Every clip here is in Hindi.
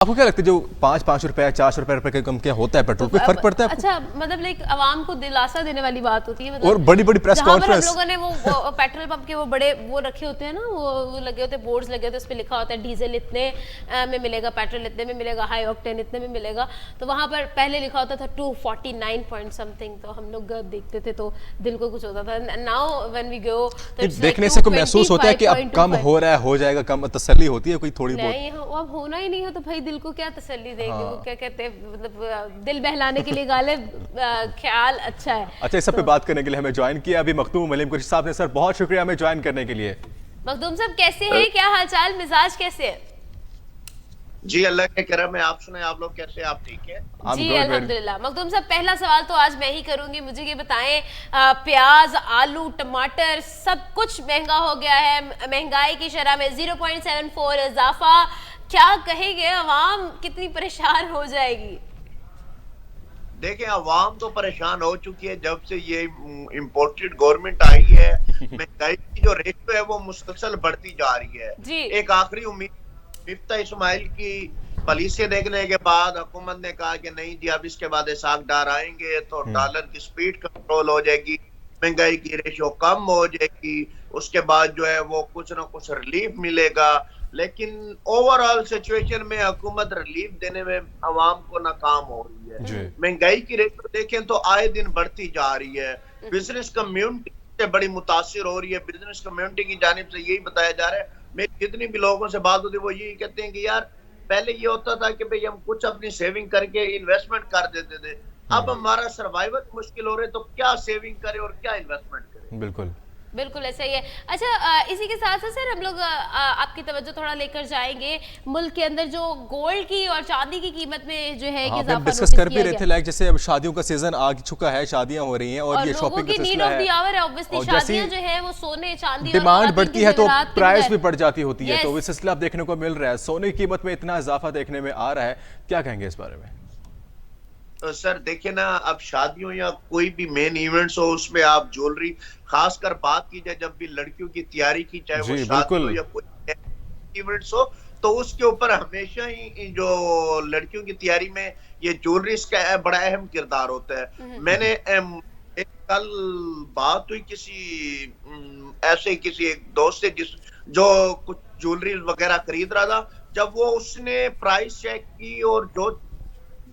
आपको क्या लगता है जो 5-5 रुपए 400 रुपए का कम क्या होता है पेट्रोल पे फर्क पड़ता है आपको? अच्छा, मतलब लाइक आवाम को दिलासा देने वाली बात होती है, और मतलब बड़ी बड़ी प्रेस जहाँ पर हम कॉन्फ्रेंस। लोगों ने वो पेट्रोल पंप के वो बड़े वो रखे होते हैं ना, वो लगे होते हैं, बोर्ड्स लगे होते हैं, उस पर लिखा होता है डीजल इतने में मिलेगा, पेट्रोल इतने में मिलेगा, हाई ऑक्टेन इतने में मिलेगा। तो वहाँ पर पहले लिखा होता था 249 पॉइंट समथिंग, तो हम लोग देखते थे तो दिल को कुछ होता था। नाउ व्हेन वी गो तो देखने से को महसूस होता है कि अब कम हो रहा है, हो जाएगा कम, तसल्ली होती है कोई थोड़ी बहुत। नहीं, अब होना ही नहीं है तो भाई दिल को क्या तसल्ली देंगे। हाँ। वो क्या कहते हैं, मतलब दिल बहलाने के लिए गालिब ख्याल अच्छा है। अच्छा, इस सब पे बात करने के लिए हमें ज्वाइन किया अभी मखदूम मलीम कुरैशी साहब ने। सर बहुत शुक्रिया हमें ज्वाइन करने के लिए। मखदूम साहब कैसे हैं, क्या हालचाल, मिजाज कैसे है? जी अल्लाह के करम है। आप सुने, आप लोग कैसे, आप ठीक है? जी अल्हम्दुलिल्लाह। मखदूम साहब पहला सवाल तो आज मैं ही करूंगी, मुझे ये बताएं, प्याज, आलू, टमाटर सब कुछ महंगा हो गया है, महंगाई की शरह में 0.74 इजाफा, क्या कहेंगे, अवाम कितनी परेशान हो जाएगी? देखिए, अवाम तो परेशान हो चुकी है जब से ये इम्पोर्टेड गवर्नमेंट आई है। महंगाई की जो रेशो है वो मुसलसल बढ़ती जा रही है। जी। एक आखिरी उम्मीद मिफ्ता इस्माइल की पॉलिसी देखने के बाद हुकूमत ने कहा कि नहीं जी, अब इसके बाद इसहाक डार आएंगे तो डॉलर की स्पीड कंट्रोल हो जाएगी, महंगाई की रेशो कम हो जाएगी, उसके बाद जो है वो कुछ ना कुछ रिलीफ मिलेगा। लेकिन ओवरऑल सिचुएशन में हुकूमत रिलीफ देने में अवाम को नाकाम हो रही है। महंगाई की रेट देखें तो आए दिन बढ़ती जा रही है। बिजनेस कम्युनिटी से बड़ी मुतासिर हो रही है। बिजनेस कम्युनिटी की जानिब से यही बताया जा रहा है, मेरी जितनी भी लोगों से बात होती है वो यही कहते हैं कि यार पहले ये होता था कि भाई हम कुछ अपनी सेविंग करके इन्वेस्टमेंट कर देते थे, अब हमारा सर्वाइवल मुश्किल हो रहे तो क्या सेविंग करें और क्या इन्वेस्टमेंट करें। बिल्कुल बिल्कुल ऐसा ही है। अच्छा, इसी के साथ साथ सर हम लोग आपकी तवज्जो थोड़ा लेकर जाएंगे मुल्क के अंदर जो गोल्ड की और चांदी की कीमत में जो है कि इजाफा डिस्कस कर भी रहे थे, लाइक जैसे अब शादियों का सीजन आ चुका है, शादियां हो रही हैं और ये शॉपिंग का सिलसिला है, ऑब्वियसली शादियां जो है वो सोने चांदी डिमांड बढ़ती है तो प्राइस भी बढ़ जाती होती है। तो ये सिलसिला अब देखने को मिल रहा है, सोने की कीमत में इतना इजाफा देखने में आ रहा है, क्या कहेंगे इस बारे में? तो सर देखिए ना, अब शादियों या कोई भी मेन इवेंट्स हो उसमें आप ज्वेलरी, खासकर बात की जाए जब भी लड़कियों की तैयारी की, चाहे वो शादी हो या कोई इवेंट्स हो, तो उसके ऊपर हमेशा ही जो लड़कियों की तैयारी में ये ज्वेलरी का बड़ा अहम किरदार होता है। मैंने एक कल बात हुई किसी ऐसे किसी एक दोस्त से जो कुछ ज्वेलरी वगैरह खरीद रहा था, जब वो उसने प्राइस चेक की और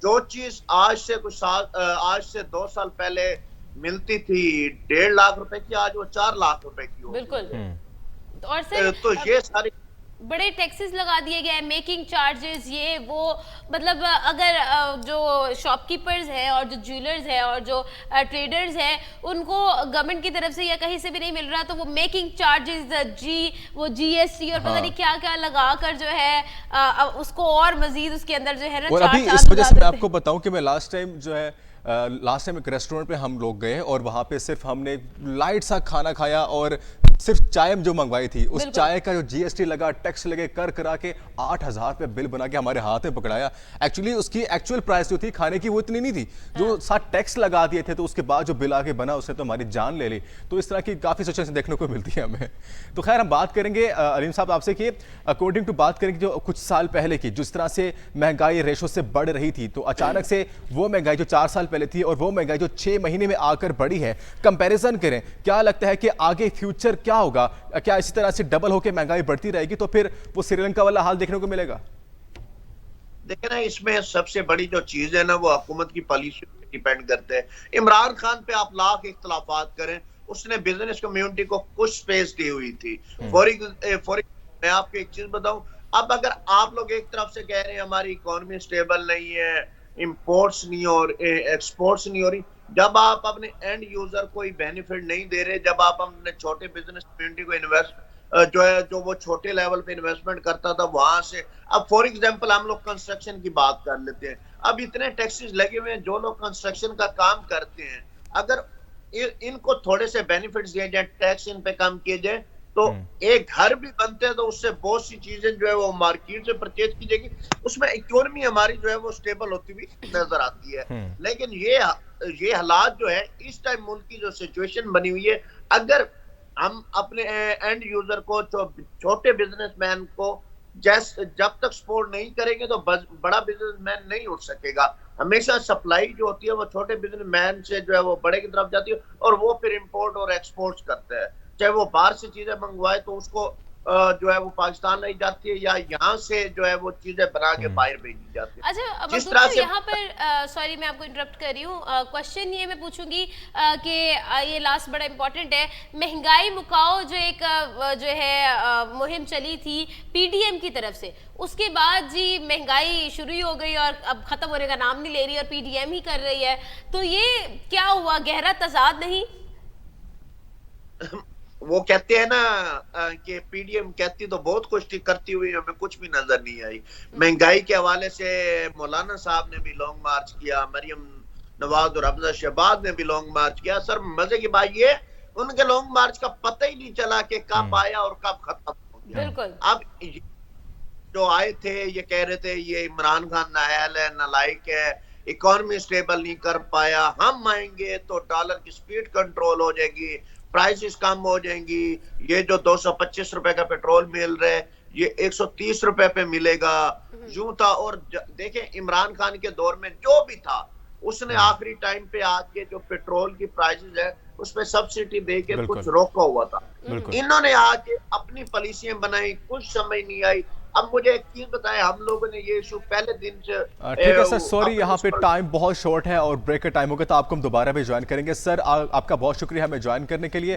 जो चीज आज से 2 साल पहले मिलती थी 1.5 लाख रुपए की, आज वो 4 लाख रुपए की हो। बिल्कुल। और सर तो ये सारी बड़े टैक्सेस लगा दिए गए, मेकिंग चार्जेस, ये वो, मतलब अगर जो शॉपकीपर्स हैं और जो ज्वेलर्स हैं और जो ट्रेडर्स हैं उनको गवर्नमेंट की तरफ से या कहीं से भी नहीं मिल रहा, तो वो मेकिंग चार्जेस, वो जीएसटी और पता नहीं क्या क्या लगा कर जो है उसको और मजीद उसके अंदर जो है ना, और अभी इस वजह से मैं आपको बताऊं कि मैं लास्ट टाइम एक रेस्टोरेंट पे हम लोग गए और वहाँ पे सिर्फ हमने लाइट सा खाना खाया और सिर्फ चाय जो मंगवाई थी, उस चाय का जो जीएसटी लगा, टैक्स लगे, कर करा के 8,000 रुपये बिल बना के हमारे हाथ में पकड़ाया। एक्चुअली उसकी एक्चुअल प्राइस जो थी खाने की वो इतनी नहीं थी, जो साथ टैक्स लगा दिए थे, तो उसके बाद जो बिल आके बना उसने तो हमारी जान ले ली। तो इस तरह की काफ़ी सिचुएशन देखने को मिलती है हमें। तो खैर हम बात करेंगे अलीम साहब आपसे कि अकॉर्डिंग टू बात करेंगे जो कुछ साल पहले की जिस तरह से महंगाई रेशो से बढ़ रही थी, तो अचानक से वो महंगाई जो 4 साल पहले थी और वो महंगाई जो 6 महीने में आकर बढ़ी है, कंपैरिजन करें, क्या लगता है कि आगे फ्यूचर क्या होगा? क्या इसी तरह से डबल होकर महंगाई बढ़ती रहेगी तो फिर वो श्रीलंका वाला हाल देखने को मिलेगा? देखिए ना, इसमें सबसे बड़ी जो चीज है ना वो हुकूमत की पॉलिसी पे डिपेंड करते हैं। इमरान खान पे आप लाख इख्तलाफात करें, उसने बिजनेस कम्युनिटी को कुछ स्पेस दी हुई थी। मैं आपको एक चीज बताऊं, अब अगर आप लोग एक तरफ से कह रहे हैं हमारी इकोनॉमी स्टेबल नहीं है, इंपोर्ट्स नहीं और एक्सपोर्ट्स नहीं हो रही, जब आप अपने एंड यूजर को बेनिफिट नहीं दे रहे, जब आप अपने छोटे बिजनेस कम्युनिटी को जो वो छोटे लेवल पे इन्वेस्टमेंट करता था वहां से, अब फॉर एग्जांपल हम लोग कंस्ट्रक्शन की बात कर लेते हैं, अब इतने टैक्सेस लगे हुए हैं, जो लोग कंस्ट्रक्शन का काम करते हैं, अगर इनको थोड़े से बेनिफिट्स दिए जाए, टैक्स इन पे कम किए जाए, तो एक घर भी बनते हैं तो उससे बहुत सी चीजें जो है वो मार्केट से परचेज की जाएगी, उसमें इकोनॉमी हमारी जो है वो स्टेबल होती हुई नजर आती है। लेकिन ये हालात जो है इस टाइम मुल्क की जो सिचुएशन बनी हुई है, अगर हम अपने एंड यूजर को, छोटे बिजनेसमैन को जब तक सपोर्ट नहीं करेंगे तो बड़ा बिजनेसमैन नहीं उठ सकेगा। हमेशा सप्लाई जो होती है वो छोटे बिजनेसमैन से जो है वो बड़े की तरफ जाती है, और वो फिर इंपोर्ट और एक्सपोर्ट करते हैं। चाहे वो बाहर से चीजें मंगवाए तो उसको जो है वो पाकिस्तान लाई जाती है, या यहाँ से जो है वो चीजें बना के बाहर भेजी जाती है। अच्छा जिस तरह से यहाँ पर सॉरी मैं आपको इंटरप्ट कर रही हूँ, क्वेश्चन ये मैं पूछूंगी कि ये लास्ट बड़ा इंपॉर्टेंट है, महंगाई मुकाओ जो एक जो है मुहिम चली थी पीडीएम की तरफ से, उसके बाद जी महंगाई शुरू ही हो गई और अब खत्म होने का नाम नहीं ले रही और पीडीएम ही कर रही है, तो ये क्या हुआ, गहरा तजाद नहीं? वो कहते हैं ना कि पीडीएम कहती तो बहुत कुछ थी, करती हुई हमें कुछ भी नजर नहीं आई। महंगाई के हवाले से मौलाना साहब ने भी लॉन्ग मार्च किया, मरियम नवाज और अफजल शहबाज ने भी लॉन्ग मार्च किया। सर मजे की बात ये, उनके लॉन्ग मार्च का पता ही नहीं चला कि कब आया और कब खत्म हो गया। बिल्कुल। अब जो आए थे ये कह रहे थे ये इमरान खान नाअहल है, नालायक है, इकोनॉमी स्टेबल नहीं कर पाया, हम आएंगे तो डॉलर की स्पीड कंट्रोल हो जाएगी, प्राइसेस कम हो जाएंगी, ये जो 225 रुपए का पेट्रोल मिल रहा है ये 130 रुपए पे मिलेगा, यूं था। और देखें इमरान खान के दौर में जो भी था उसने आखिरी टाइम पे आके जो पेट्रोल की प्राइसेस है उस पे सब्सिडी दे के कुछ रोका हुआ था। इन्होंने आके अपनी पॉलिसियां बनाई, कुछ समझ नहीं आई। अब मुझे एक चीज बताएं, हम लोगों ने ये इशू पहले दिन से ठीक है सर, सॉरी यहाँ पे टाइम बहुत शॉर्ट है और ब्रेक का टाइम होगा तो आपको हम दोबारा भी ज्वाइन करेंगे। सर आपका बहुत शुक्रिया हमें ज्वाइन करने के लिए।